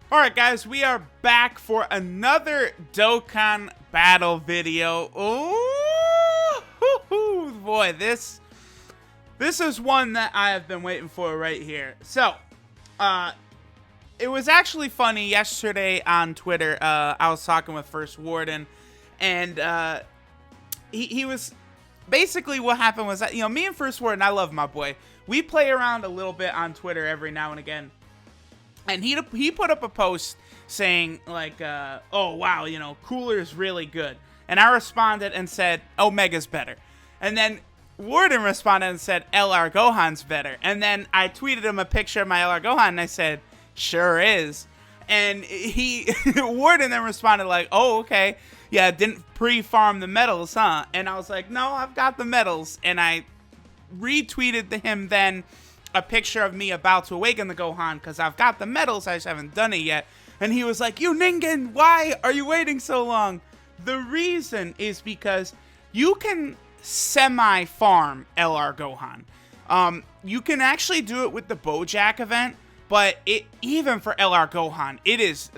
Alright guys, we are back for another Dokkan battle video. Ooh, boy, this is one that I have been waiting for right here. So, it was actually funny yesterday on Twitter. I was talking with First Warden, and he was basically what happened was that, you know, me and First Warden, I love my boy. We play around a little bit on Twitter every now and again. And he put up a post saying, like, oh, wow, you know, Cooler is really good. And I responded and said, Omega's better. And then Warden responded and said, LR Gohan's better. And then I tweeted him a picture of my LR Gohan, and I said, sure is. And Warden then responded like, oh, okay. Yeah, didn't pre-farm the medals, huh? And I was like, no, I've got the medals. And I retweeted to him then a picture of me about to awaken the Gohan because I've got the medals, I just haven't done it yet. And he was like, you Ningen, why are you waiting so long? The reason is because you can semi-farm LR Gohan. You can actually do it with the Bojack event, but even for LR Gohan,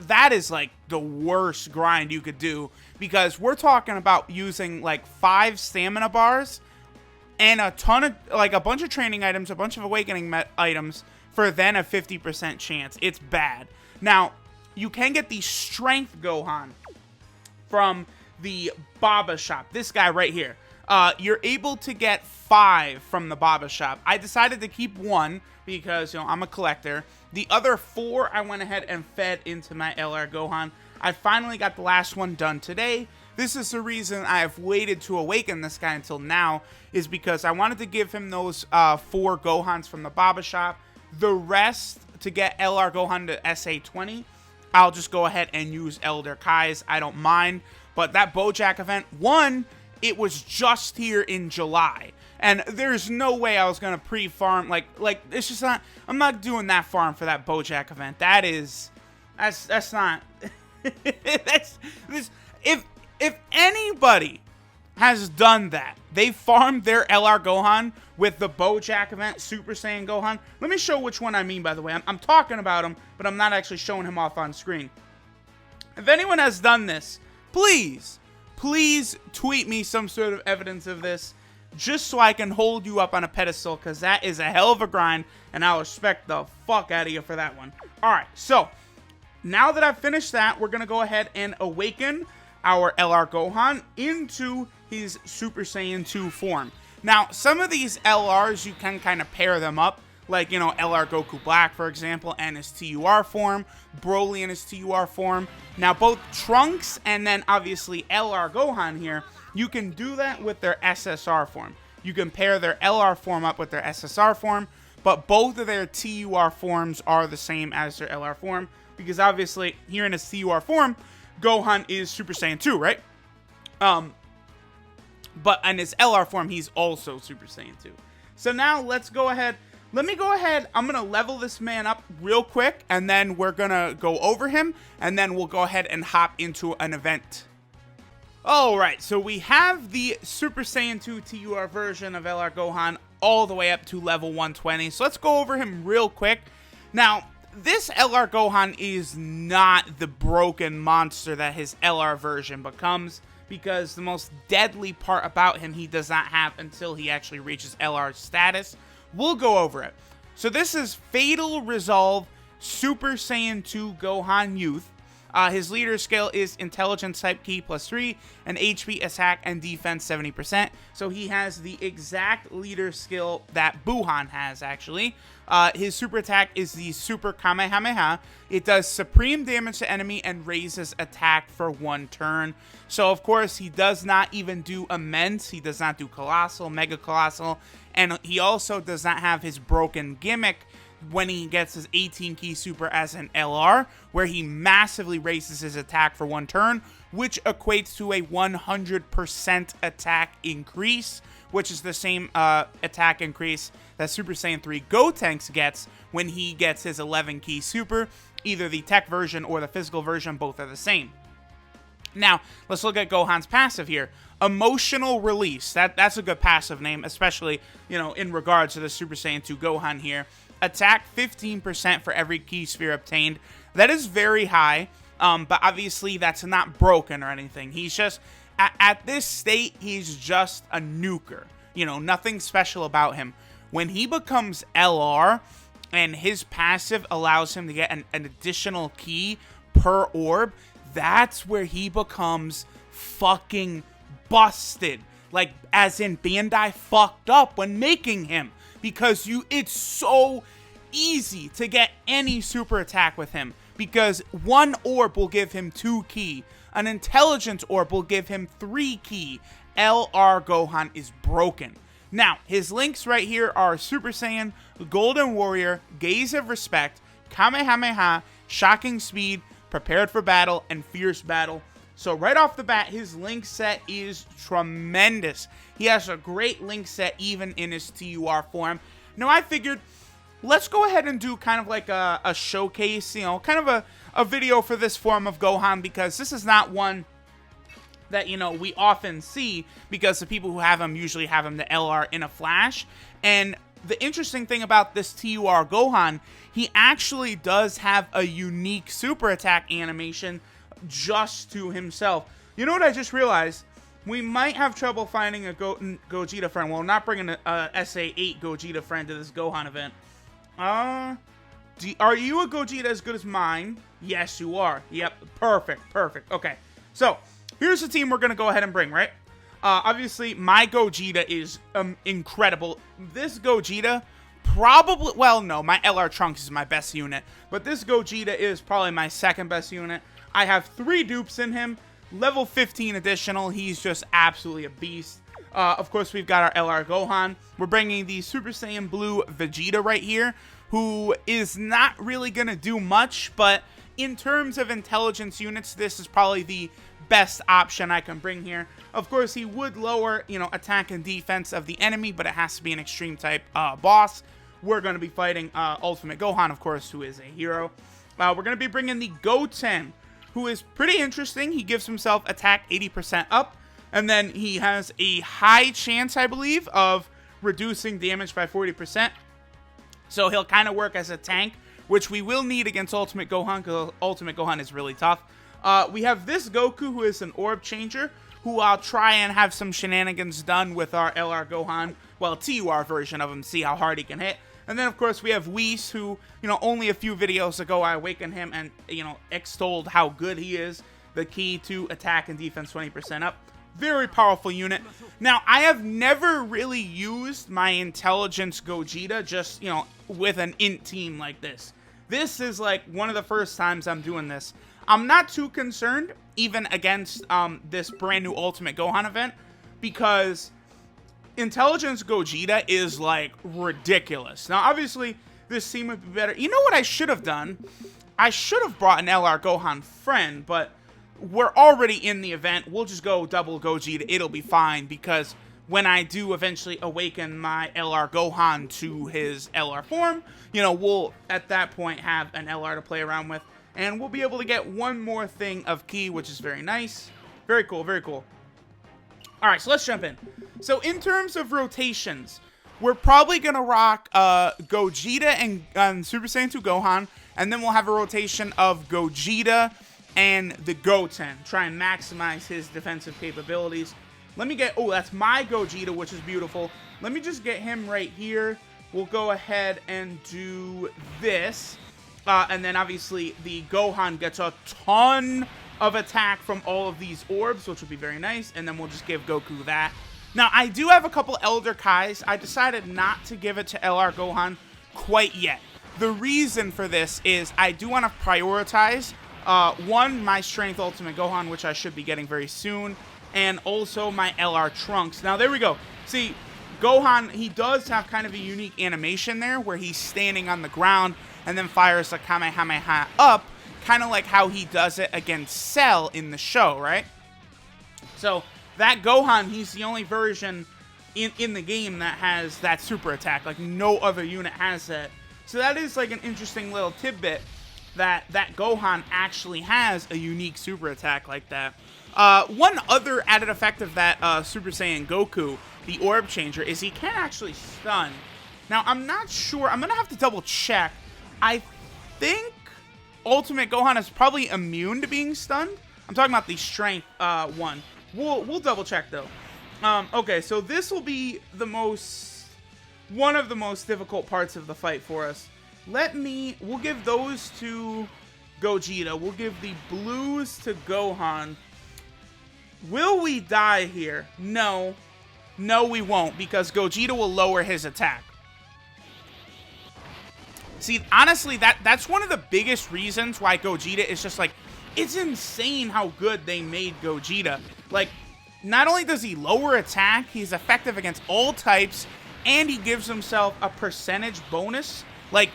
that is like the worst grind you could do, because we're talking about using like 5 stamina bars and a ton of, like, a bunch of training items, a bunch of awakening items for then a 50% chance. It's bad. Now, you can get the Strength Gohan from the Baba Shop. This guy right here. You're able to get 5 from the Baba Shop. I decided to keep 1 because, you know, I'm a collector. The other 4 I went ahead and fed into my LR Gohan. I finally got the last one done today. This is the reason I have waited to awaken this guy until now, is because I wanted to give him those 4 Gohans from the Baba Shop. The rest, to get LR Gohan to SA20, I'll just go ahead and use Elder Kai's. I don't mind. But that Bojack event, it was just here in July. And there's no way I was going to pre-farm. Like, it's just not, I'm not doing that farm for that Bojack event. That's not, if anybody has done that, they farmed their LR Gohan with the Bojack event, Super Saiyan Gohan. Let me show which one I mean, by the way. I'm talking about him, but I'm not actually showing him off on screen. If anyone has done this, please tweet me some sort of evidence of this, just so I can hold you up on a pedestal, because that is a hell of a grind, and I'll respect the fuck out of you for that one. Alright, so now that I've finished that, we're going to go ahead and awaken our LR Gohan into his Super Saiyan 2 form. Now, some of these LRs, you can kind of pair them up. Like, you know, LR Goku Black, for example, and his TUR form. Broly in his TUR form. Now, both Trunks and then, obviously, LR Gohan here, you can do that with their SSR form. You can pair their LR form up with their SSR form, but both of their TUR forms are the same as their LR form, because, obviously, here in his TUR form, Gohan is Super Saiyan 2, right? But in his LR form, he's also Super Saiyan 2. So now, let's go ahead. Let me go ahead. I'm going to level this man up real quick, and then we're going to go over him, and then we'll go ahead and hop into an event. Alright, so we have the Super Saiyan 2 TUR version of LR Gohan all the way up to level 120. So let's go over him real quick. Now, this LR Gohan is not the broken monster that his LR version becomes, because the most deadly part about him he does not have until he actually reaches LR status. We'll go over it. So this is Fatal Resolve Super Saiyan 2 Gohan Youth. His leader skill is Intelligence Type Ki +3 and HP Attack and Defense 70%. So he has the exact leader skill that Buhan has, actually. His super attack is the Super Kamehameha. It does supreme damage to enemy and raises attack for 1 turn. So, of course, he does not even do immense. He does not do colossal, mega colossal. And he also does not have his broken gimmick when he gets his 18 key super as an LR, where he massively raises his attack for 1 turn, which equates to a 100% attack increase, which is the same attack increase that Super Saiyan 3 Gotenks gets when he gets his 11 key super. Either the tech version or the physical version, both are the same. Now, let's look at Gohan's passive here. Emotional Release. That's a good passive name, especially, you know, in regards to the Super Saiyan 2 Gohan here. Attack 15% for every key sphere obtained. That is very high, but obviously that's not broken or anything. He's just, at this state, he's just a nuker. You know, nothing special about him. When he becomes LR, and his passive allows him to get an additional key per orb, that's where he becomes fucking busted. Like, as in Bandai fucked up when making him. Because it's so easy to get any super attack with him. Because one orb will give him 2 key. An intelligence orb will give him 3 key. LR Gohan is broken. Now, his links right here are Super Saiyan, Golden Warrior, Gaze of Respect, Kamehameha, Shocking Speed, Prepared for Battle, and Fierce Battle. So right off the bat, his link set is tremendous. He has a great link set even in his TUR form. Now, I figured, let's go ahead and do kind of like a showcase, you know, kind of a video for this form of Gohan, because this is not one that, you know, we often see, because the people who have him usually have him the LR in a flash. And the interesting thing about this TUR Gohan, he actually does have a unique super attack animation just to himself. You know what I just realized? We might have trouble finding a Gogeta friend. Well, not bringing a SA8 Gogeta friend to this Gohan event. Are you a Gogeta as good as mine? Yes, you are. Yep, perfect. Okay, so here's the team we're going to go ahead and bring, right? Obviously, my Gogeta is incredible. This Gogeta probably, well, no, my LR Trunks is my best unit, but this Gogeta is probably my second best unit. I have 3 dupes in him, level 15 additional. He's just absolutely a beast. Of course, we've got our LR Gohan. We're bringing the Super Saiyan Blue Vegeta right here, who is not really going to do much, but in terms of intelligence units, this is probably the best option I can bring here. Of course, he would lower, you know, attack and defense of the enemy, but it has to be an extreme type boss. We're going to be fighting Ultimate Gohan, of course, who is a hero. We're going to be bringing the Goten, who is pretty interesting. He gives himself attack 80% up, and then he has a high chance, I believe, of reducing damage by 40%. So he'll kind of work as a tank, which we will need against Ultimate Gohan, because Ultimate Gohan is really tough. We have this Goku, who is an orb changer, who I'll try and have some shenanigans done with our LR Gohan, well, TUR version of him, see how hard he can hit. And then, of course, we have Whis, who, you know, only a few videos ago I awakened him and, you know, extolled how good he is. The key to attack and defense 20% up. Very powerful unit. Now, I have never really used my intelligence Gogeta just, you know, with an int team like this. This is, like, one of the first times I'm doing this. I'm not too concerned, even against this brand new Ultimate Gohan event, because Intelligence Gogeta is, like, ridiculous. Now, obviously, this team would be better. You know what I should have done? I should have brought an LR Gohan friend, but we're already in the event. We'll just go double Gogeta. It'll be fine, because when I do eventually awaken my LR Gohan to his LR form, you know, we'll, at that point, have an LR to play around with. And we'll be able to get one more thing of key, which is very nice. Very cool, very cool. Alright, so let's jump in. So in terms of rotations, we're probably going to rock Gogeta and Super Saiyan 2 Gohan. And then we'll have a rotation of Gogeta and the Goten. Try and maximize his defensive capabilities. Let me get, oh, that's my Gogeta, which is beautiful. Let me just get him right here. We'll go ahead and do this. And then, obviously, the Gohan gets a ton of attack from all of these orbs, which will be very nice. And then we'll just give Goku that. Now, I do have a couple Elder Kais. I decided not to give it to LR Gohan quite yet. The reason for this is I do want to prioritize, one, my Strength Ultimate Gohan, which I should be getting very soon, and also my LR Trunks. Now, there we go. See, Gohan, he does have kind of a unique animation there, where he's standing on the ground and then fires a Kamehameha up, kind of like how he does it against Cell in the show, right? So, that Gohan, he's the only version in the game that has that super attack. Like, no other unit has that. So that is like an interesting little tidbit, that Gohan actually has a unique super attack like that. One other added effect of that Super Saiyan Goku, the Orb Changer, is he can actually stun. Now, I'm not sure. I'm going to have to double check. I think Ultimate Gohan is probably immune to being stunned. I'm talking about the strength one. We'll double check though. Okay, so this will be one of the most difficult parts of the fight for us. We'll give those to Gogeta. We'll give the blues to Gohan. Will we die here? No. No, we won't, because Gogeta will lower his attack. See, honestly, that's one of the biggest reasons why Gogeta is just like, it's insane how good they made Gogeta. Like, not only does he lower attack, he's effective against all types, and he gives himself a percentage bonus. Like,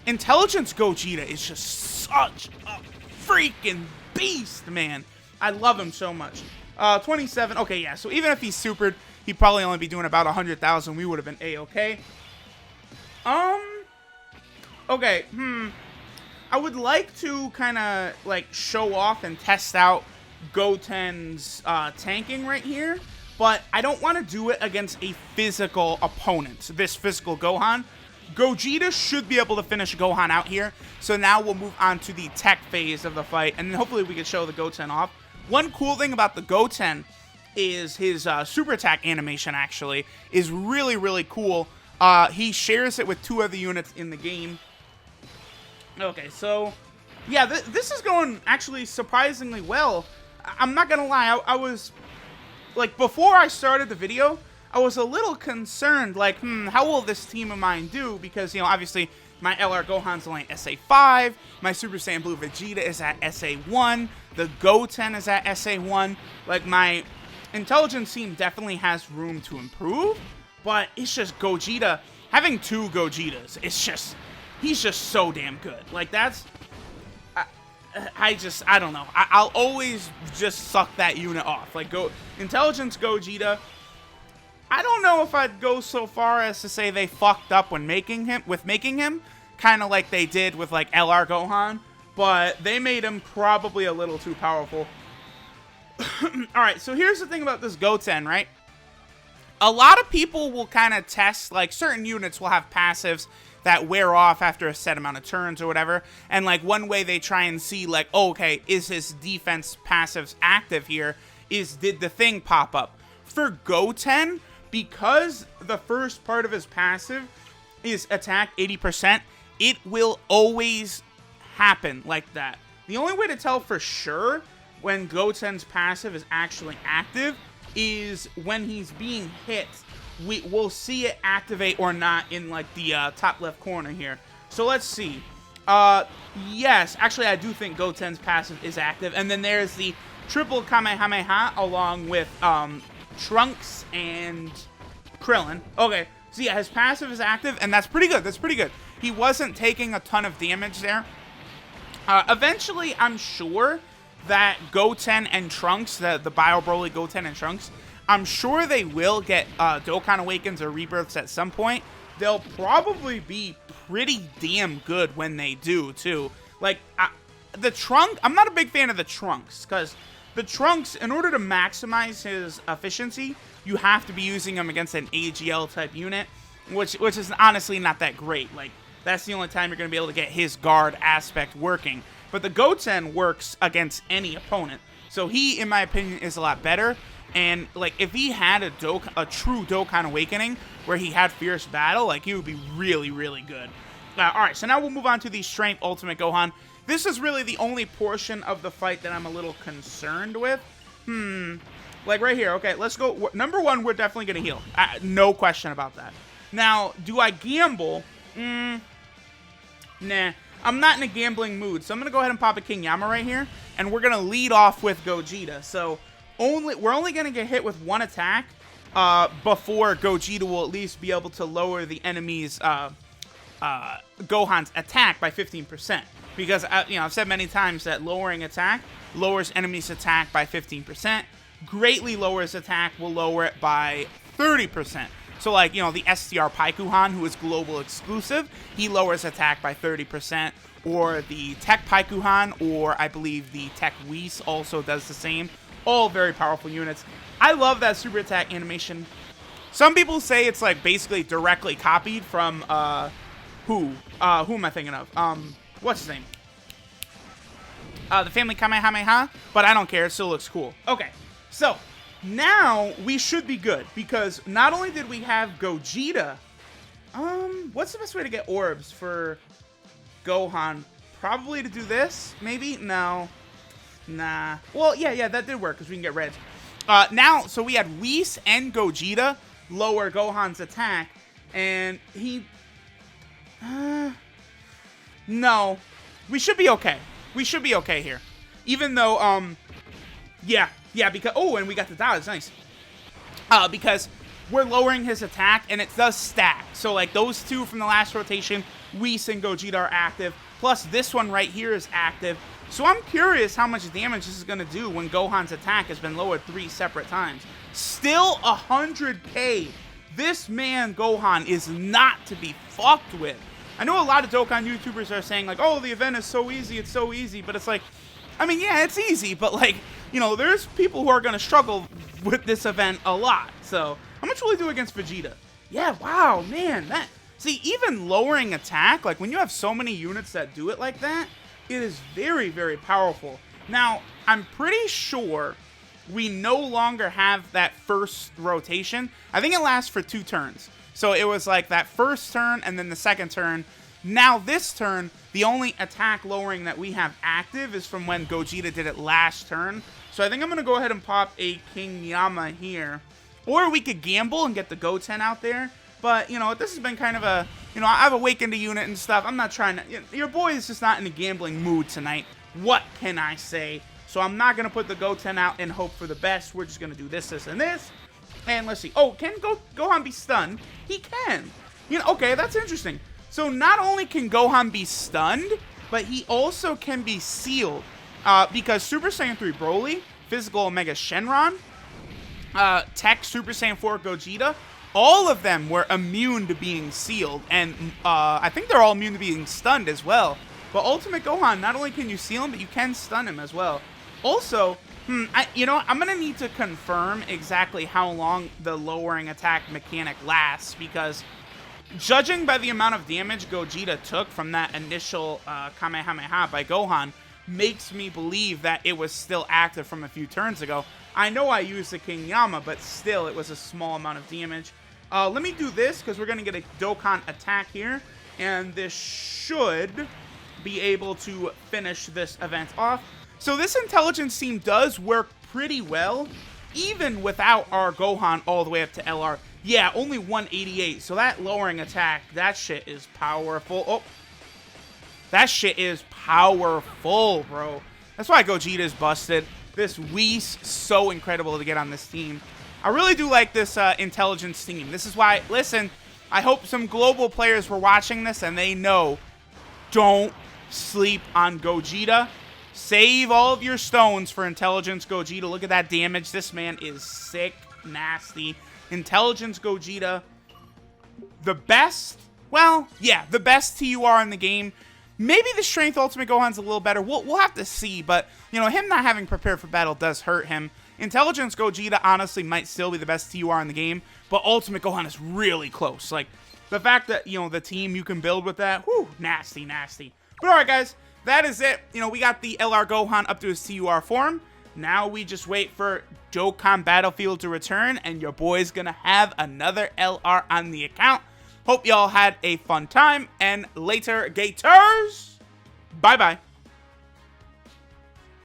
Intelligence Gogeta is just such a freaking beast, man. I love him so much. 27. Okay, yeah, so even if he's supered, he'd probably only be doing about 100,000. We would have been A-okay. Okay, I would like to kind of, like, show off and test out Goten's tanking right here, but I don't want to do it against a physical opponent, this physical Gohan. Gogeta should be able to finish Gohan out here, so now we'll move on to the tech phase of the fight, and then hopefully we can show the Goten off. One cool thing about the Goten is his super attack animation, actually, is really, really cool. He shares it with 2 other units in the game. Okay, so, yeah, this is going actually surprisingly well. I'm not gonna lie, I was, like, before I started the video, I was a little concerned, like, how will this team of mine do? Because, you know, obviously, my LR Gohan's only at SA5, my Super Saiyan Blue Vegeta is at SA1, the Goten is at SA1, like, my intelligence team definitely has room to improve, but it's just Gogeta, having 2 Gogetas, he's just so damn good. Like, that's, I don't know. I'll always just suck that unit off. Like, Intelligence Gogeta, I don't know if I'd go so far as to say they fucked up when making him, kind of like they did with, like, LR Gohan, but they made him probably a little too powerful. Alright, so here's the thing about this Goten, right? A lot of people will kind of test, like, certain units will have passives that wear off after a set amount of turns or whatever, and, like, one way they try and see, like, oh, okay, is his defense passives active here? Did the thing pop up? For Goten, because the first part of his passive is attack 80%, it will always happen like that. The only way to tell for sure when Goten's passive is actually active is when he's being hit. We'll see it activate or not in, like, the top left corner here. So let's see. Yes, actually I do think Goten's passive is active. And then there's the triple Kamehameha along with Trunks and Krillin. Okay, so yeah, his passive is active, and that's pretty good. That's pretty good. He wasn't taking a ton of damage there. Eventually, I'm sure that Goten and Trunks, the Bio Broly Goten and Trunks, I'm sure they will get Dokkan Awakens or Rebirths at some point. They'll probably be pretty damn good when they do, too. Like, I'm not a big fan of the Trunks, because the Trunks, in order to maximize his efficiency, you have to be using him against an AGL-type unit, which is honestly not that great. Like, that's the only time you're going to be able to get his guard aspect working. But the Goten works against any opponent. So he, in my opinion, is a lot better. And, like, if he had a true Dokkan Awakening where he had Fierce Battle, like, he would be really, really good. Alright, so now we'll move on to the Strength Ultimate Gohan. This is really the only portion of the fight that I'm a little concerned with. Like, right here. Okay, let's go. Number 1, we're definitely going to heal. No question about that. Now, do I gamble? Nah. I'm not in a gambling mood, so I'm going to go ahead and pop a King Yama right here, and we're going to lead off with Gogeta. So, we're only going to get hit with 1 attack before Gogeta will at least be able to lower the enemy's Gohan's attack by 15%. Because, you know, I've said many times that lowering attack lowers enemy's attack by 15%. Greatly lowers attack will lower it by 30%. So, like, you know, the STR Paikuhan, who is global exclusive, he lowers attack by 30%. Or the Tech Paikuhan, or I believe the Tech Whis also does the same. All very powerful units. I love that super attack animation. Some people say it's, like, basically directly copied from, who am I thinking of? What's his name? the family Kamehameha, but I don't care. It still looks cool. Okay, so now we should be good because not only did we have Gogeta, what's the best way to get orbs for Gohan? Probably to do this, maybe? No. Nah. Well, yeah, that did work because we can get reds. Now, so we had Whis and Gogeta lower Gohan's attack, and he... no. We should be okay. We should be okay here. Even though, yeah, because... Oh, and we got the dodge. Nice. Because we're lowering his attack, and it does stack. So, like, those two from the last rotation, Whis and Gogeta are active. Plus, this one right here is active. So I'm curious how much damage this is going to do when Gohan's attack has been lowered 3 separate times. Still 100k. This man, Gohan, is not to be fucked with. I know a lot of Dokkan YouTubers are saying, like, oh, the event is so easy, it's so easy. But it's like, I mean, yeah, it's easy. But, like, you know, there's people who are going to struggle with this event a lot. So how much will he do against Vegeta? Yeah, wow, man. See, even lowering attack, like, when you have so many units that do it like that, it is very, very powerful. Now, I'm pretty sure we no longer have that first rotation. I think it lasts for 2 turns. So it was like that first turn and then the second turn. Now this turn, the only attack lowering that we have active is from when Gogeta did it last turn. So I think I'm going to go ahead and pop a King Yama here. Or we could gamble and get the Goten out there. But, you know, this has been kind of a, you know, I've awakened a unit and stuff. I'm not trying to, your boy is just not in a gambling mood tonight. What can I say? So I'm not going to put the Goten out and hope for the best. We're just going to do this, and this. And let's see. Oh, can Gohan be stunned? He can. You know, okay, that's interesting. So not only can Gohan be stunned, but he also can be sealed. Because Super Saiyan 3 Broly, Physical Omega Shenron, Tech Super Saiyan 4 Gogeta, all of them were immune to being sealed, and I think they're all immune to being stunned as well. But Ultimate Gohan, not only can you seal him, but you can stun him as well. Also, you know, I'm going to need to confirm exactly how long the lowering attack mechanic lasts, because judging by the amount of damage Gogeta took from that initial Kamehameha by Gohan, makes me believe that it was still active from a few turns ago. I know I used the King Yama, but still, it was a small amount of damage. Let me do this, because we're going to get a Dokkan attack here, and this should be able to finish this event off. So this intelligence team does work pretty well, even without our Gohan all the way up to LR. Yeah, only 188, so that lowering attack, that shit is powerful. Oh, that shit is powerful, bro. That's why Gogeta is busted. This Whis, so incredible to get on this team. I really do like this intelligence team. This is why, listen, I hope some global players were watching this and they know, don't sleep on Gogeta. Save all of your stones for Intelligence Gogeta. Look at that damage. This man is sick, nasty. Intelligence Gogeta, the best, well, yeah, the best TUR in the game. Maybe the Strength Ultimate Gohan's a little better. We'll have to see, but, you know, him not having prepared for battle does hurt him. Intelligence Gogeta, honestly, might still be the best TUR in the game, but Ultimate Gohan is really close. Like, the fact that, you know, the team you can build with that, whew, nasty, nasty. But alright, guys, that is it. You know, we got the LR Gohan up to his TUR form. Now we just wait for Dokkan Battlefield to return, and your boy's gonna have another LR on the account. Hope y'all had a fun time, and later, Gators, bye-bye.